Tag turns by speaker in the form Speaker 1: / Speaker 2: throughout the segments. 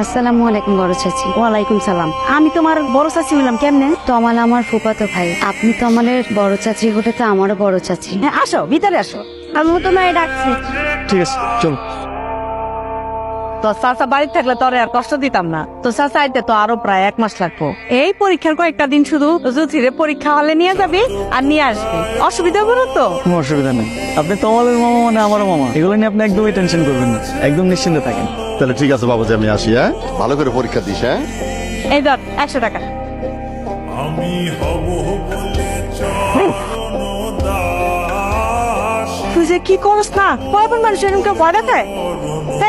Speaker 1: আসসালামু আলাইকুম বড় চাচি।
Speaker 2: ওয়ালাইকুম সালাম। আমি তোমার বড় চাচি হইলাম কেমনে?
Speaker 1: তমাল আমার ফুফাতো ভাই। আপনি তমালের বড় চাচি হলে তো আমারও বড় চাচি।
Speaker 2: হ্যাঁ আসো, ভিতরে আসো। আমিও তোমায় ডাকছি।
Speaker 3: ঠিক আছে চলো।
Speaker 2: তো চাচা বাড়ি থাকলে তোরে আর কষ্ট দিতাম না। তো চাচা আইতে তো আরো প্রায় 1 মাস লাগবো। এই পরীক্ষার কয়েকটা দিন শুধু জুথিরে পরীক্ষা হলে নিয়ে যাবি আর নিয়ে আসবি। অসুবিধা করো তো?
Speaker 3: কোনো অসুবিধা নেই। আপনি তোমাদের মামা মানে আমারও মামা, এগুলো নিয়ে আপনি একদমই টেনশন করবেন না, একদম নিশ্চিন্তে থাকেন।
Speaker 4: তাহলে ঠিক আছে বাবাজি, আমি আসি। হ্যাঁ, ভালো করে পরীক্ষা দিস। হ্যাঁ,
Speaker 2: এই ধর 100 টাকা। তুই যে কি করস না, কয়বার মানুষ এরকম কেউ ভয় দেখায়?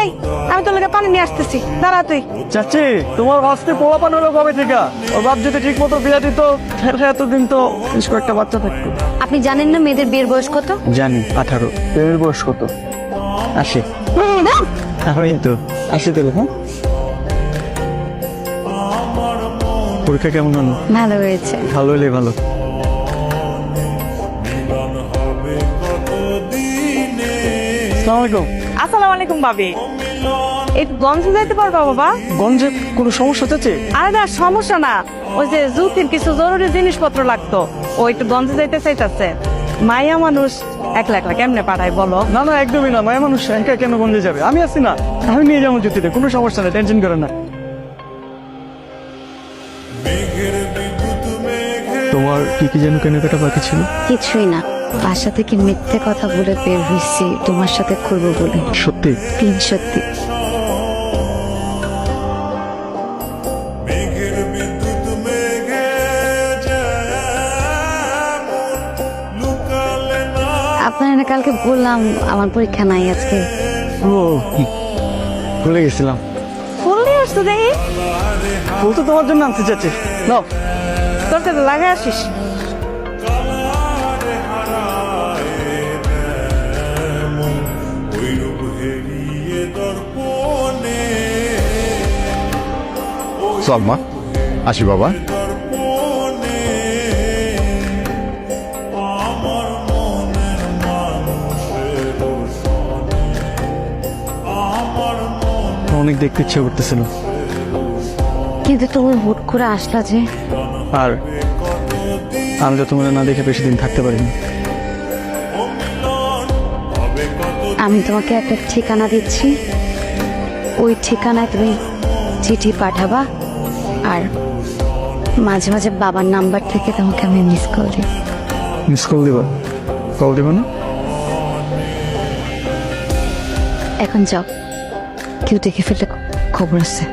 Speaker 2: এই আমি তোর লাগে পানি নিয়ে আসতেছি, দাঁড়া তুই।
Speaker 3: চাচি, তোমার বাঁচতে পোলাপান হলো কবে থেকে? ওর বাপ যদি ঠিক মতো বিয়ে দিত তাহলে এতদিন তো বেশ কয়েকটা বাচ্চা থাকতো।
Speaker 1: আপনি জানেন না মেয়েদের বিয়ের বয়স কত?
Speaker 3: জানি 18। প্রেমের বয়স কত? 80। আমি তো 80 দিল। হ্যাঁ, পরীক্ষা কেমন হলো?
Speaker 1: ভালো হয়েছে।
Speaker 3: ভালো হলে ভালো। আসসালামু আলাইকুম।
Speaker 2: আসসালামু আলাইকুম ভাবি। এই গঞ্জে যাইতে পারবা বাবা?
Speaker 3: গঞ্জে কোনো সমস্যা চাচি?
Speaker 2: আরে না, সমস্যা না। ওই যে জুতির কিছু জরুরি জিনিসপত্র লাগতো, ওই একটু গঞ্জে যাইতে চাইতেছে। মাইয়া মানুষ একলা একলা কেমনে পাঠায় বলো?
Speaker 3: না না, একদমই না। মায়া মানুষ একা কেন গঞ্জে যাবে? আমি আছি না, আমি নিয়ে যাবো জ্যোতিতে, কোনো সমস্যা নেই, টেনশন করে না। তোমার কি কি যেন কেনাকাটা বাকি ছিল?
Speaker 1: কিছুই না, বাসা থেকে মিথ্যে কথা বলে বের হয়েছি তোমার সাথে করবো বলে।
Speaker 3: সত্যি?
Speaker 1: সত্যি। আপনার না কালকে বললাম আমার পরীক্ষা নাই আজকে।
Speaker 3: ও, ভুলে গেছিলাম।
Speaker 2: বললি আসতো দেখি,
Speaker 3: ফুল তো তোমার জন্য আনতে চাচ্ছি, নাও।
Speaker 2: তোর তো লাগাই আসিস।
Speaker 4: চল মা, আসি বাবা।
Speaker 3: অনেক দেখতে ইচ্ছে করতেছিল,
Speaker 1: কিন্তু তুমি হুট করে আসলা যে।
Speaker 3: আর আমি তো তোমার না দেখে বেশি দিন থাকতে পারিনি।
Speaker 1: আমি তোমাকে একটা ঠিকানা দিচ্ছি, ওই ঠিকানায় তুমি চিঠি পাঠাবা, আর মাঝে মাঝে বাবার নাম্বার থেকে তোমাকে আমি মিস কল দিই।
Speaker 3: মিস কল দিবা? কল দিবা না?
Speaker 1: এখন যাও, কেউ দেখে ফেললে খবর আছে।